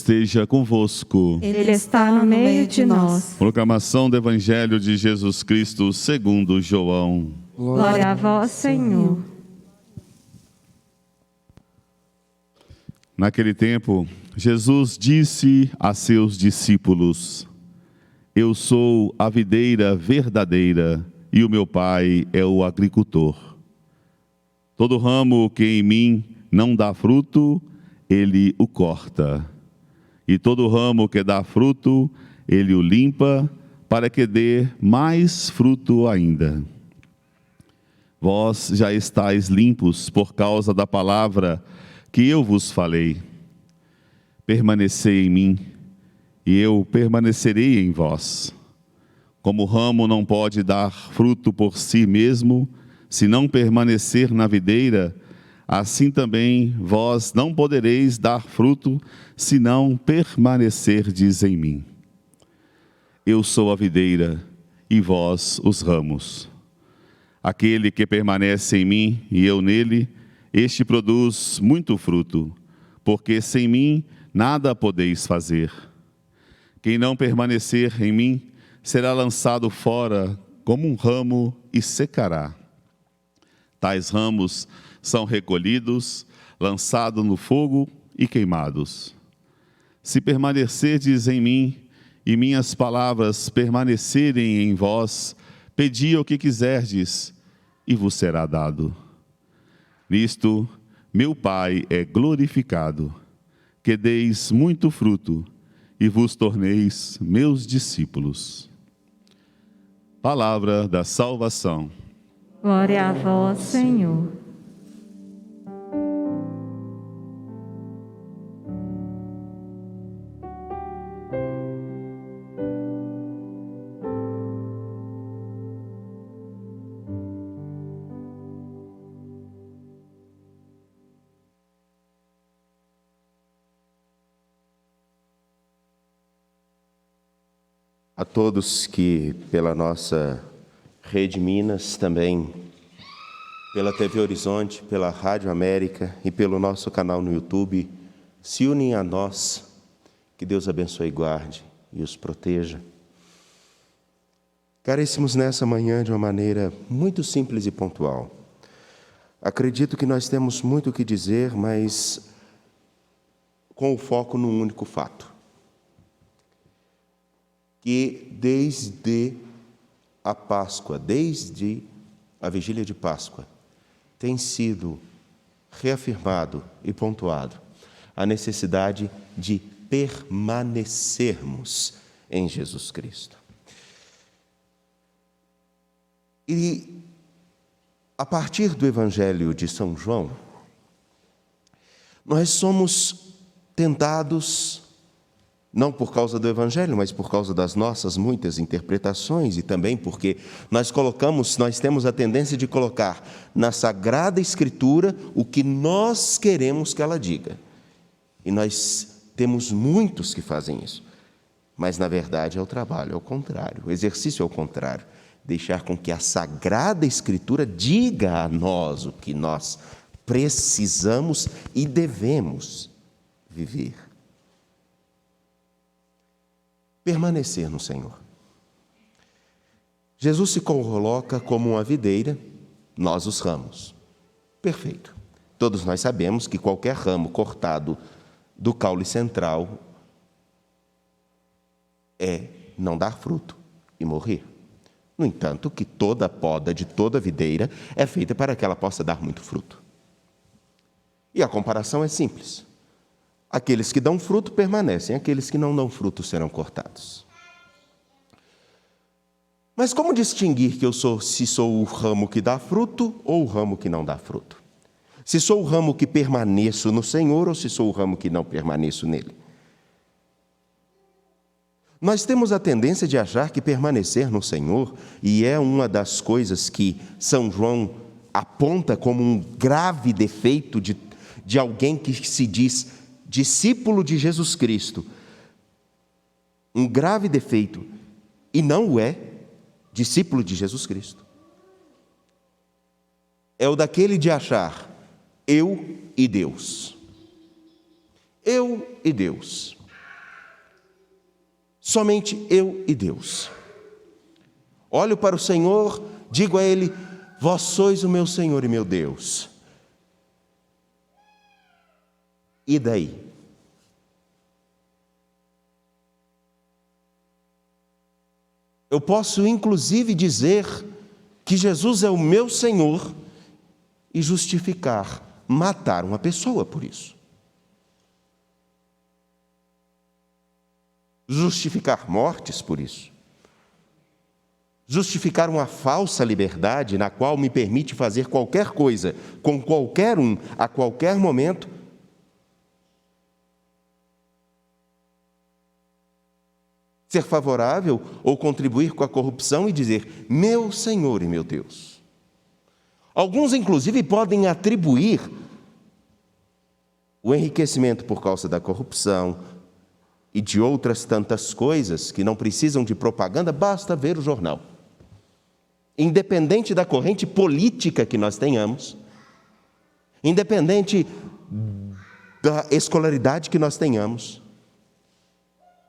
esteja convosco. Ele está no meio de nós. Proclamação do Evangelho de Jesus Cristo segundo João. Glória a vós, Senhor. Naquele tempo, Jesus disse a seus discípulos: Eu sou a videira verdadeira e o meu Pai é o agricultor. Todo ramo que em mim não dá fruto, ele o corta. E todo ramo que dá fruto, ele o limpa, para que dê mais fruto ainda. Vós já estáis limpos por causa da palavra que eu vos falei. Permanecei em mim, e eu permanecerei em vós. Como o ramo não pode dar fruto por si mesmo, se não permanecer na videira, assim também vós não podereis dar fruto, se não permanecerdes em mim. Eu sou a videira, e vós os ramos. Aquele que permanece em mim e eu nele, este produz muito fruto, porque sem mim nada podeis fazer. Quem não permanecer em mim será lançado fora como um ramo e secará. Tais ramos são recolhidos, lançados no fogo e queimados. Se permanecerdes em mim e minhas palavras permanecerem em vós, pedi o que quiserdes e vos será dado. Nisto, meu Pai é glorificado, que deis muito fruto e vos torneis meus discípulos. Palavra da salvação. Glória a vós, Senhor. A todos que, pela nossa Rede Minas, também pela TV Horizonte, pela Rádio América e pelo nosso canal no YouTube, se unem a nós, que Deus abençoe e guarde e os proteja. Caríssimos, nessa manhã, de uma maneira muito simples e pontual. Acredito que nós temos muito o que dizer, mas com o foco num único fato. Que desde a Páscoa, desde a vigília de Páscoa, tem sido reafirmado e pontuado a necessidade de permanecermos em Jesus Cristo. E a partir do Evangelho de São João, nós somos tentados, não por causa do Evangelho, mas por causa das nossas muitas interpretações e também porque nós temos a tendência de colocar na Sagrada Escritura o que nós queremos que ela diga. E nós temos muitos que fazem isso. Mas, na verdade, é o trabalho, é o contrário, o exercício é o contrário. Deixar com que a Sagrada Escritura diga a nós o que nós precisamos e devemos viver. Permanecer no Senhor. Jesus se coloca como uma videira, nós os ramos. Perfeito. Todos nós sabemos que qualquer ramo cortado do caule central é não dar fruto e morrer. No entanto, que toda poda de toda videira é feita para que ela possa dar muito fruto. E a comparação é simples. Aqueles que dão fruto permanecem, aqueles que não dão fruto serão cortados. Mas como distinguir se sou o ramo que dá fruto ou o ramo que não dá fruto? Se sou o ramo que permaneço no Senhor ou se sou o ramo que não permaneço nele? Nós temos a tendência de achar que permanecer no Senhor, e é uma das coisas que São João aponta como um grave defeito de alguém que se diz discípulo de Jesus Cristo, um grave defeito, e não o é discípulo de Jesus Cristo. É o daquele de achar eu e Deus. Eu e Deus. Somente eu e Deus. Olho para o Senhor, digo a Ele: vós sois o meu Senhor e meu Deus. E daí? Eu posso inclusive dizer que Jesus é o meu Senhor e justificar, matar uma pessoa por isso. Justificar mortes por isso. Justificar uma falsa liberdade na qual me permite fazer qualquer coisa com qualquer um, a qualquer momento. Ser favorável ou contribuir com a corrupção e dizer: meu Senhor e meu Deus. Alguns, inclusive, podem atribuir o enriquecimento por causa da corrupção e de outras tantas coisas que não precisam de propaganda, basta ver o jornal. Independente da corrente política que nós tenhamos, independente da escolaridade que nós tenhamos,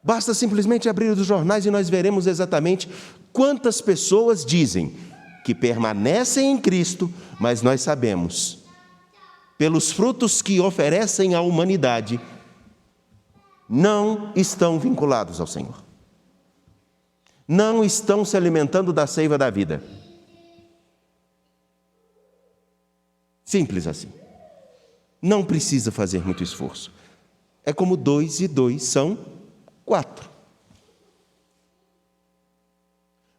basta simplesmente abrir os jornais e nós veremos exatamente quantas pessoas dizem que permanecem em Cristo, mas nós sabemos, pelos frutos que oferecem à humanidade, não estão vinculados ao Senhor. Não estão se alimentando da seiva da vida. Simples assim. Não precisa fazer muito esforço. É como 2 e 2 são 4.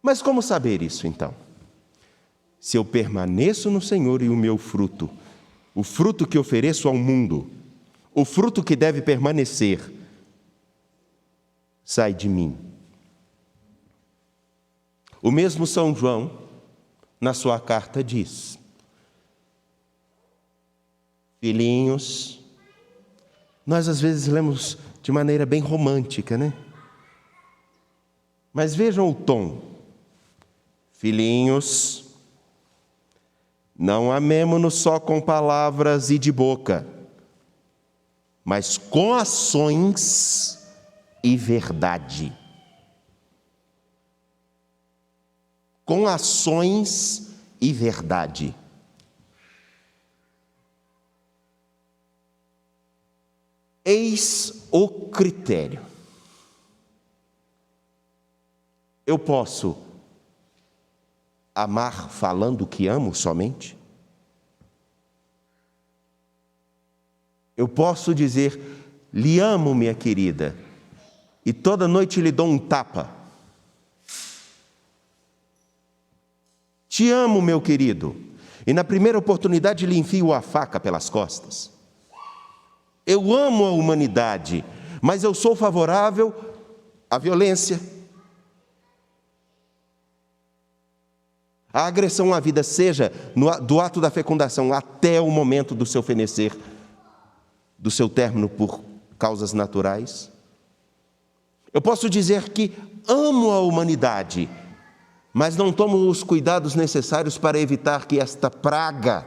Mas como saber isso, então? Se eu permaneço no Senhor e o meu fruto, o fruto que ofereço ao mundo, o fruto que deve permanecer, sai de mim. O mesmo São João, na sua carta, diz: filhinhos, nós às vezes lemos de maneira bem romântica, né? Mas vejam o tom. Filhinhos, não amemo-nos só com palavras e de boca, mas com ações e verdade. Com ações e verdade. Eis o critério. Eu posso amar falando que amo somente? Eu posso dizer: lhe amo, minha querida, e toda noite lhe dou um tapa. Te amo, meu querido, e na primeira oportunidade lhe enfio a faca pelas costas. Eu amo a humanidade, mas eu sou favorável à violência, à agressão à vida, seja do ato da fecundação até o momento do seu fenecer, do seu término por causas naturais. Eu posso dizer que amo a humanidade, mas não tomo os cuidados necessários para evitar que esta praga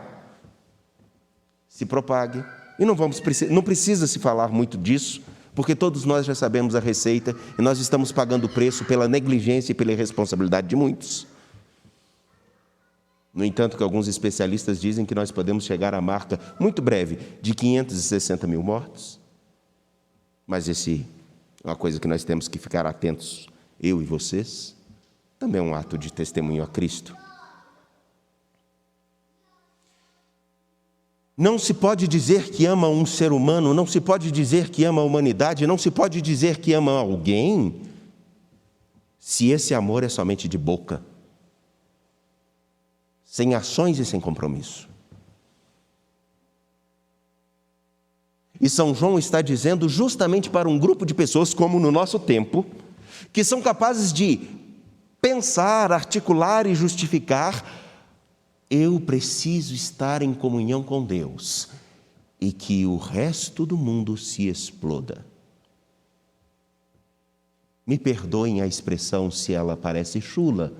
se propague. E não precisa se falar muito disso, porque todos nós já sabemos a receita e nós estamos pagando o preço pela negligência e pela irresponsabilidade de muitos. No entanto, que alguns especialistas dizem que nós podemos chegar à marca muito breve de 560 mil mortos. Mas esse é uma coisa que nós temos que ficar atentos, eu e vocês. Também é um ato de testemunho a Cristo. Não se pode dizer que ama um ser humano, não se pode dizer que ama a humanidade, não se pode dizer que ama alguém, se esse amor é somente de boca, sem ações e sem compromisso. E São João está dizendo justamente para um grupo de pessoas, como no nosso tempo, que são capazes de pensar, articular e justificar: eu preciso estar em comunhão com Deus e que o resto do mundo se exploda. Me perdoem a expressão se ela parece chula,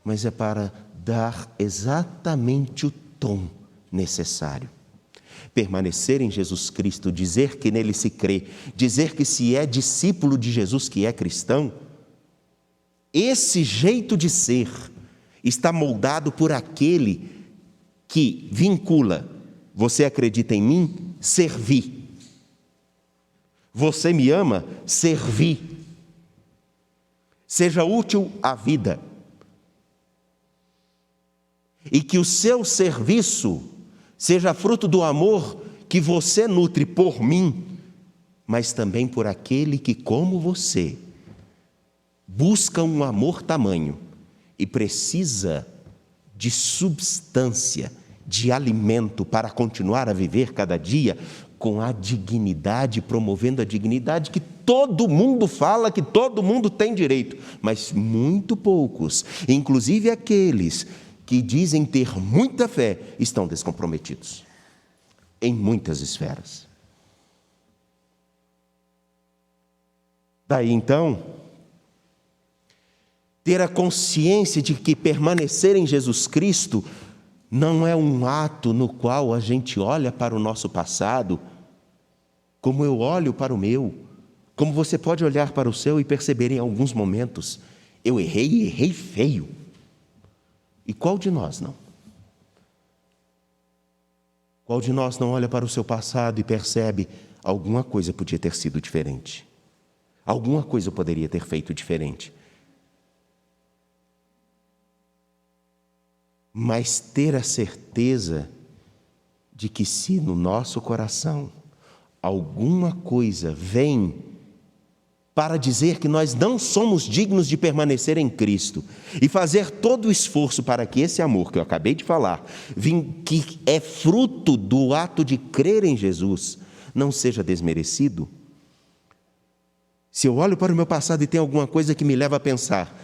mas é para dar exatamente o tom necessário. Permanecer em Jesus Cristo, dizer que nele se crê, dizer que se é discípulo de Jesus, que é cristão, esse jeito de ser está moldado por aquele que vincula: você acredita em mim? Servir. Você me ama? Servir. Seja útil à vida. E que o seu serviço seja fruto do amor que você nutre por mim, mas também por aquele que, como você, busca um amor tamanho e precisa de substância, de alimento para continuar a viver cada dia com a dignidade, promovendo a dignidade que todo mundo fala que todo mundo tem direito, mas muito poucos, inclusive aqueles que dizem ter muita fé, estão descomprometidos em muitas esferas. Daí então, ter a consciência de que permanecer em Jesus Cristo não é um ato no qual a gente olha para o nosso passado, como eu olho para o meu, como você pode olhar para o seu e perceber em alguns momentos: eu errei e errei feio. E qual de nós não? Qual de nós não olha para o seu passado e percebe: alguma coisa podia ter sido diferente, alguma coisa eu poderia ter feito diferente? Mas ter a certeza de que se no nosso coração alguma coisa vem para dizer que nós não somos dignos de permanecer em Cristo e fazer todo o esforço para que esse amor que eu acabei de falar, que é fruto do ato de crer em Jesus, não seja desmerecido. Se eu olho para o meu passado e tem alguma coisa que me leva a pensar: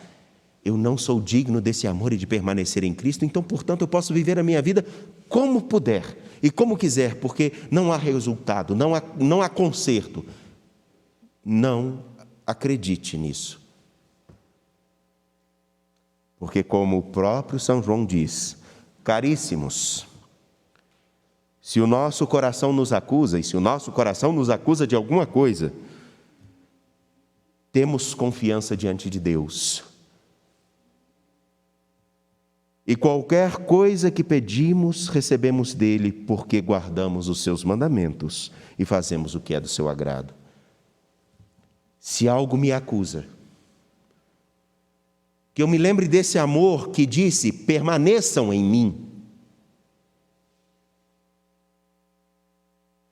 eu não sou digno desse amor e de permanecer em Cristo, então, portanto, eu posso viver a minha vida como puder e como quiser, porque não há resultado, não há conserto. Não acredite nisso. Porque, como o próprio São João diz: caríssimos, se o nosso coração nos acusa, e se o nosso coração nos acusa de alguma coisa, temos confiança diante de Deus. E qualquer coisa que pedimos, recebemos dele, porque guardamos os seus mandamentos e fazemos o que é do seu agrado. Se algo me acusa, que eu me lembre desse amor que disse: permaneçam em mim.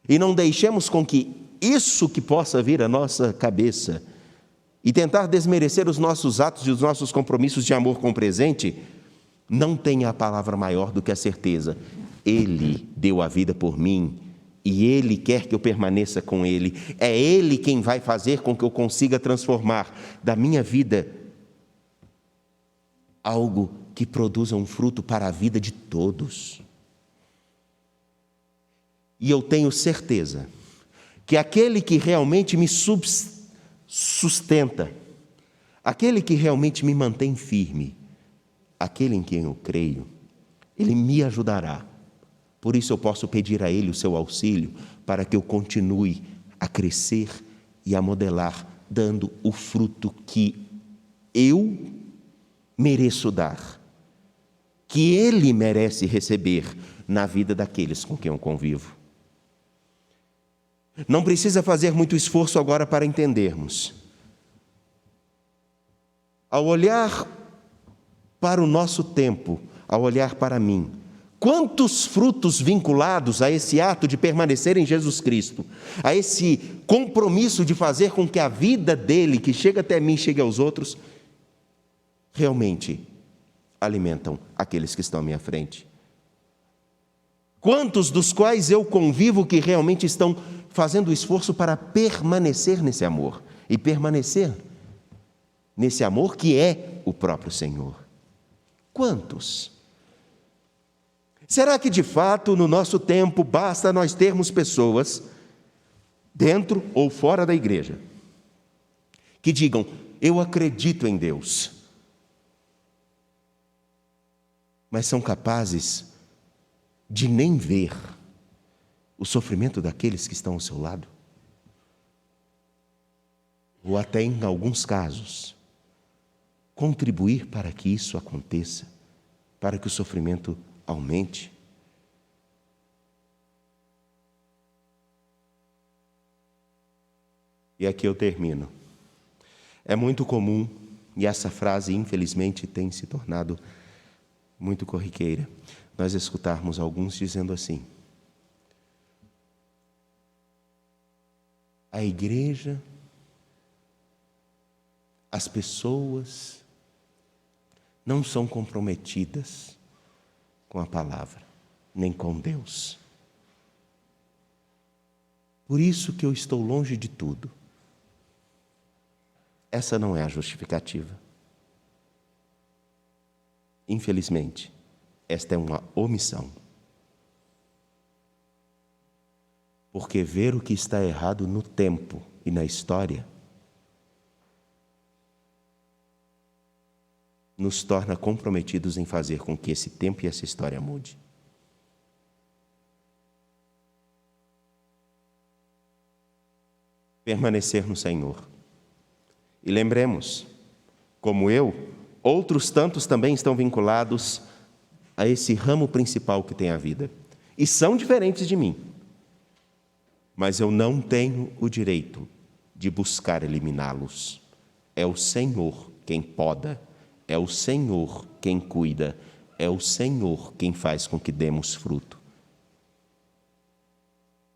E não deixemos com que isso que possa vir à nossa cabeça e tentar desmerecer os nossos atos e os nossos compromissos de amor com o presente, não tenha a palavra maior do que a certeza: Ele deu a vida por mim e Ele quer que eu permaneça com Ele. É Ele quem vai fazer com que eu consiga transformar da minha vida algo que produza um fruto para a vida de todos. E eu tenho certeza que aquele que realmente me sustenta, aquele que realmente me mantém firme, aquele em quem eu creio, Ele me ajudará. Por isso eu posso pedir a Ele o seu auxílio para que eu continue a crescer e a modelar, dando o fruto que eu mereço dar, que Ele merece receber na vida daqueles com quem eu convivo. Não precisa fazer muito esforço agora para entendermos. Ao olhar para o nosso tempo, ao olhar para mim, quantos frutos vinculados a esse ato de permanecer em Jesus Cristo, a esse compromisso de fazer com que a vida dele, que chega até mim, chegue aos outros, realmente alimentam aqueles que estão à minha frente? Quantos dos quais eu convivo que realmente estão fazendo o esforço para permanecer nesse amor e permanecer nesse amor que é o próprio Senhor? Quantos? Será que de fato no nosso tempo basta nós termos pessoas dentro ou fora da igreja que digam: eu acredito em Deus, mas são capazes de nem ver o sofrimento daqueles que estão ao seu lado? Ou até, em alguns casos, contribuir para que isso aconteça, para que o sofrimento aumente? E aqui eu termino. É muito comum, e essa frase, infelizmente, tem se tornado muito corriqueira, nós escutarmos alguns dizendo assim: a igreja, as pessoas não são comprometidas com a palavra, nem com Deus. Por isso que eu estou longe de tudo. Essa não é a justificativa. Infelizmente, esta é uma omissão. Porque ver o que está errado no tempo e na história nos torna comprometidos em fazer com que esse tempo e essa história mude. Permanecer no Senhor. E lembremos, como eu, outros tantos também estão vinculados a esse ramo principal que tem a vida. E são diferentes de mim. Mas eu não tenho o direito de buscar eliminá-los. É o Senhor quem poda, é o Senhor quem cuida, é o Senhor quem faz com que demos fruto.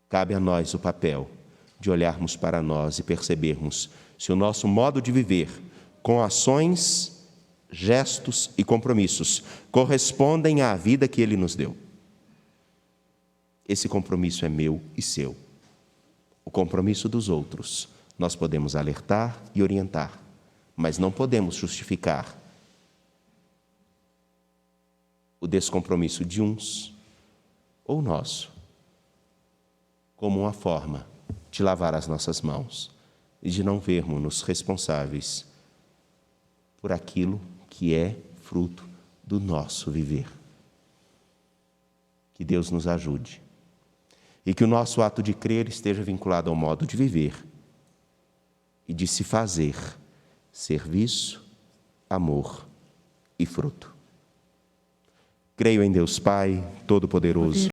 Cabe a nós o papel de olharmos para nós e percebermos se o nosso modo de viver, com ações, gestos e compromissos, correspondem à vida que Ele nos deu. Esse compromisso é meu e seu. O compromisso dos outros, nós podemos alertar e orientar, mas não podemos justificar o descompromisso de uns ou nosso, como uma forma de lavar as nossas mãos e de não vermos-nos responsáveis por aquilo que é fruto do nosso viver. Que Deus nos ajude e que o nosso ato de crer esteja vinculado ao modo de viver e de se fazer serviço, amor e fruto. Creio em Deus Pai Todo-Poderoso,